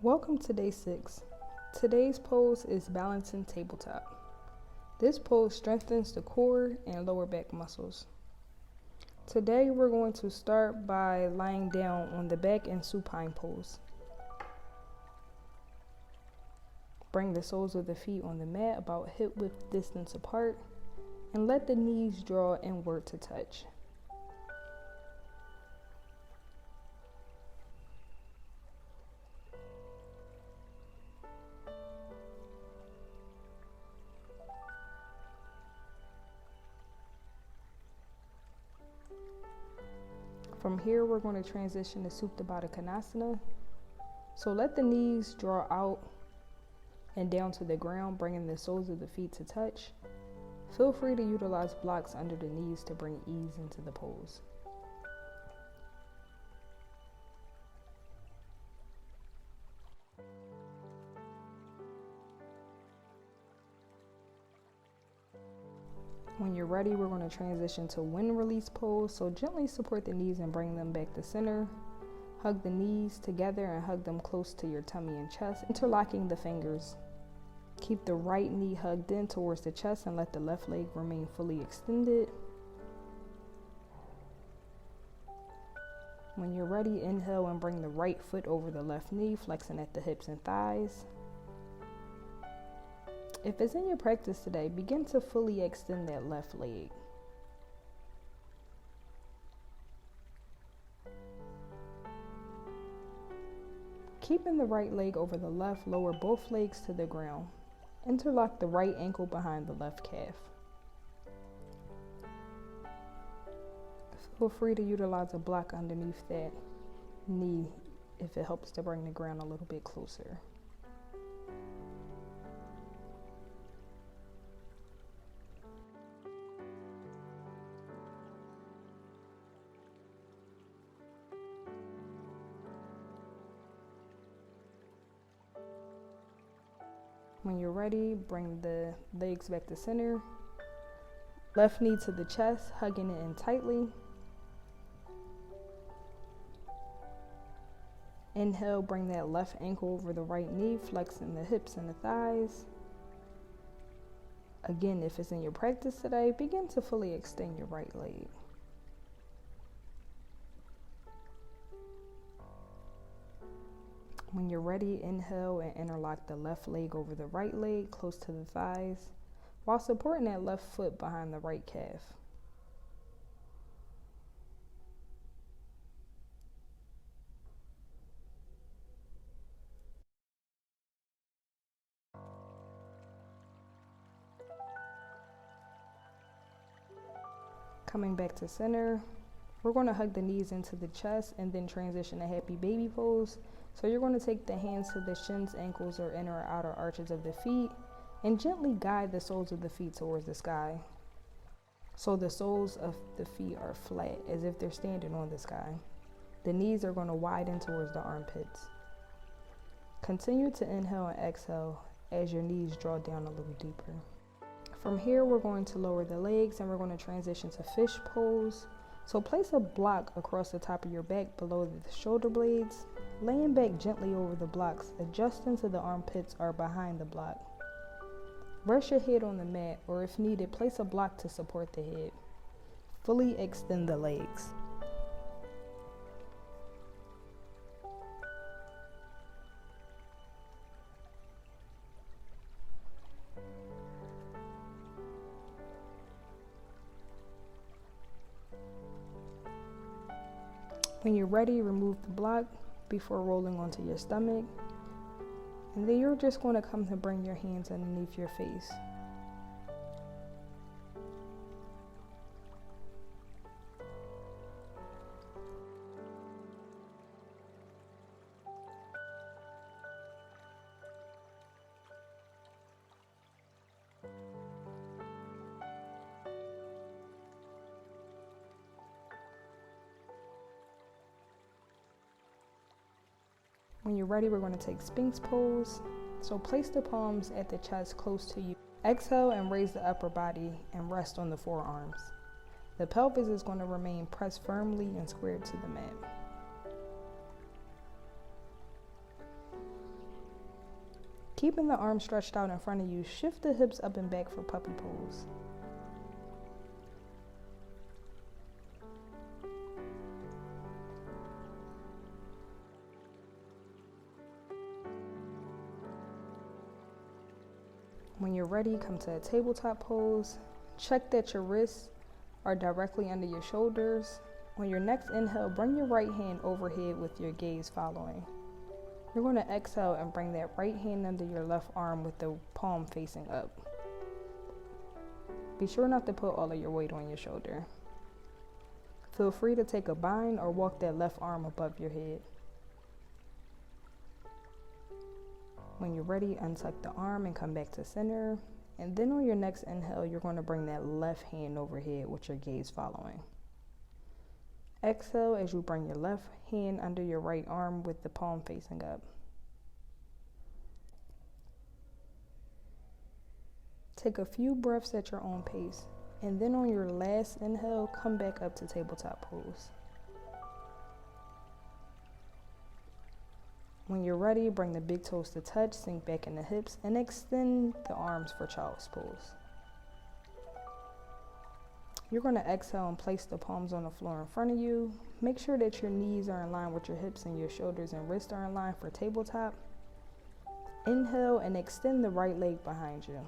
Welcome to day 6. Today's pose is balancing tabletop. This pose strengthens the core and lower back muscles. Today we're going to start by lying down on the back in supine pose. Bring the soles of the feet on the mat about hip width distance apart and let the knees draw inward to touch. From here, we're going to transition to Supta Baddha Konasana. So let the knees draw out and down to the ground, bringing the soles of the feet to touch. Feel free to utilize blocks under the knees to bring ease into the pose. When you're ready, we're going to transition to wind release pose. So gently support the knees and bring them back to center. Hug the knees together and hug them close to your tummy and chest, interlocking the fingers. Keep the right knee hugged in towards the chest and let the left leg remain fully extended. When you're ready, inhale and bring the right foot over the left knee, flexing at the hips and thighs. If it's in your practice today, begin to fully extend that left leg. Keeping the right leg over the left, lower both legs to the ground. Interlock the right ankle behind the left calf. Feel free to utilize a block underneath that knee if it helps to bring the ground a little bit closer. When you're ready, bring the legs back to center. Left knee to the chest, hugging it in tightly. Inhale, bring that left ankle over the right knee, flexing the hips and the thighs. Again, if it's in your practice today, begin to fully extend your right leg. When you're ready, inhale and interlock the left leg over the right leg close to the thighs while supporting that left foot behind the right calf. Coming back to center, we're going to hug the knees into the chest and then transition to happy baby pose. So you're going to take the hands to the shins, ankles, or inner or outer arches of the feet and gently guide the soles of the feet towards the sky. So the soles of the feet are flat as if they're standing on the sky. The knees are going to widen towards the armpits. Continue to inhale and exhale as your knees draw down a little deeper. From here, we're going to lower the legs and we're going to transition to fish pose. So place a block across the top of your back below the shoulder blades, laying back gently over the blocks, adjusting to the armpits or behind the block. Rest your head on the mat, or if needed, place a block to support the head. Fully extend the legs. When you're ready, remove the block before rolling onto your stomach. And then you're just going to come to bring your hands underneath your face. When you're ready, we're going to take Sphinx pose. So place the palms at the chest close to you. Exhale and raise the upper body and rest on the forearms. The pelvis is going to remain pressed firmly and squared to the mat. Keeping the arms stretched out in front of you, shift the hips up and back for puppy pose. When you're ready, come to a tabletop pose. Check that your wrists are directly under your shoulders. On your next inhale, bring your right hand overhead with your gaze following. You're going to exhale and bring that right hand under your left arm with the palm facing up. Be sure not to put all of your weight on your shoulder. Feel free to take a bind or walk that left arm above your head. When you're ready, untuck the arm and come back to center. And then on your next inhale, you're going to bring that left hand overhead with your gaze following. Exhale as you bring your left hand under your right arm with the palm facing up. Take a few breaths at your own pace. And then on your last inhale, come back up to tabletop pose. When you're ready, bring the big toes to touch, sink back in the hips, and extend the arms for child's pose. You're going to exhale and place the palms on the floor in front of you. Make sure that your knees are in line with your hips and your shoulders and wrists are in line for tabletop. Inhale and extend the right leg behind you.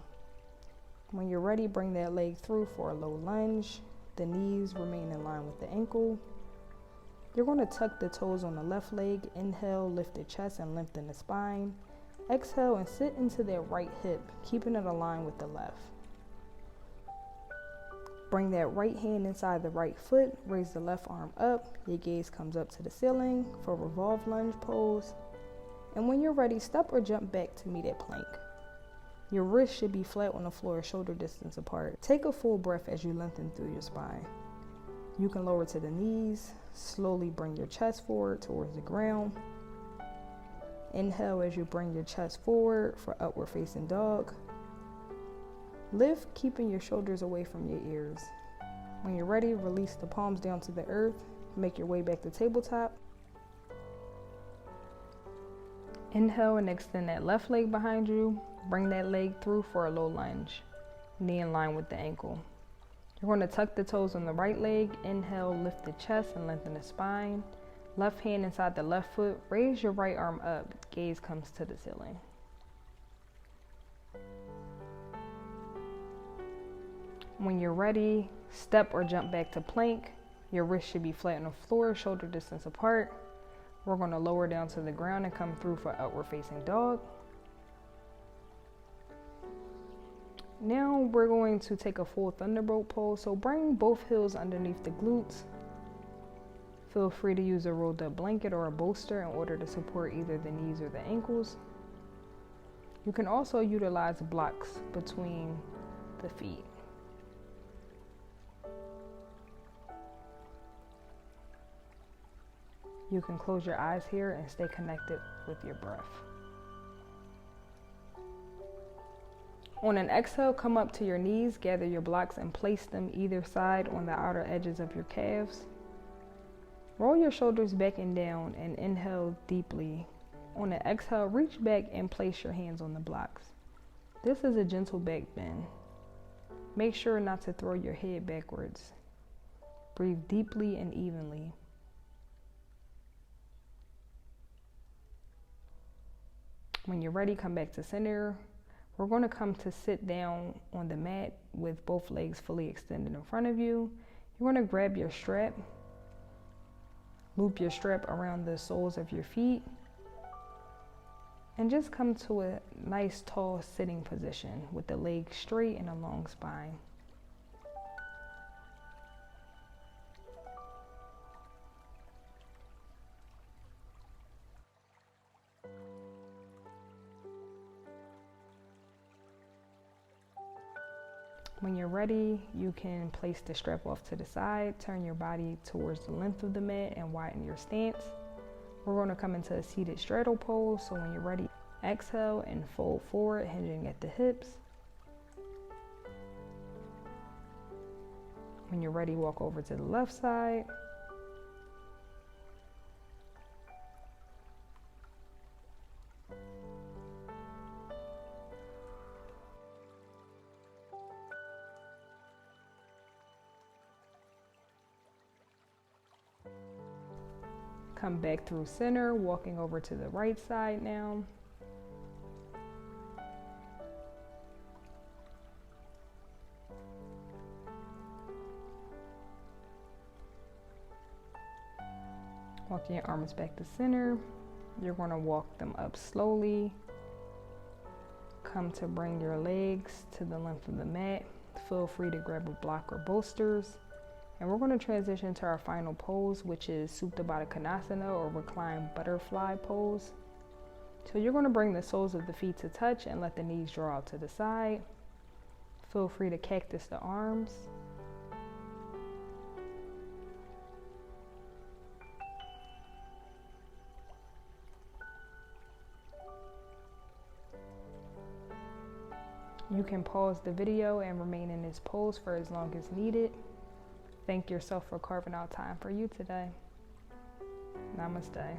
When you're ready, bring that leg through for a low lunge. The knees remain in line with the ankle. You're going to tuck the toes on the left leg. Inhale, lift the chest and lengthen the spine. Exhale and sit into that right hip, keeping it aligned with the left. Bring that right hand inside the right foot. Raise the left arm up. Your gaze comes up to the ceiling for revolve lunge pose. And when you're ready, step or jump back to meet at plank. Your wrists should be flat on the floor, shoulder distance apart. Take a full breath as you lengthen through your spine. You can lower to the knees. Slowly bring your chest forward towards the ground. Inhale as you bring your chest forward for upward facing dog. Lift, keeping your shoulders away from your ears. When you're ready, release the palms down to the earth. Make your way back to tabletop. Inhale and extend that left leg behind you. Bring that leg through for a low lunge. Knee in line with the ankle. You're going to tuck the toes on the right leg. Inhale, lift the chest and lengthen the spine. Left hand inside the left foot. Raise your right arm up. Gaze comes to the ceiling. When you're ready, step or jump back to plank. Your wrists should be flat on the floor, shoulder distance apart. We're going to lower down to the ground and come through for upward facing dog. Now we're going to take a full thunderbolt pose. So bring both heels underneath the glutes. Feel free to use a rolled up blanket or a bolster in order to support either the knees or the ankles. You can also utilize blocks between the feet. You can close your eyes here and stay connected with your breath. On an exhale, come up to your knees, gather your blocks and place them either side on the outer edges of your calves. Roll your shoulders back and down and inhale deeply. On an exhale, reach back and place your hands on the blocks. This is a gentle back bend. Make sure not to throw your head backwards. Breathe deeply and evenly. When you're ready, come back to center. We're going to come to sit down on the mat with both legs fully extended in front of you. You're going to grab your strap, loop your strap around the soles of your feet, and just come to a nice tall sitting position with the legs straight and a long spine. When you're ready, you can place the strap off to the side, turn your body towards the length of the mat and widen your stance. We're going to come into a seated straddle pose. So when you're ready, exhale and fold forward, hinging at the hips. When you're ready, walk over to the left side. Come back through center, walking over to the right side now. Walking your arms back to center. You're going to walk them up slowly. Come to bring your legs to the length of the mat. Feel free to grab a block or bolsters. And we're going to transition to our final pose, which is Supta Baddha Konasana, or reclined butterfly pose. So you're going to bring the soles of the feet to touch and let the knees draw out to the side. Feel free to cactus the arms. You can pause the video and remain in this pose for as long as needed. Thank yourself for carving out time for you today. Namaste.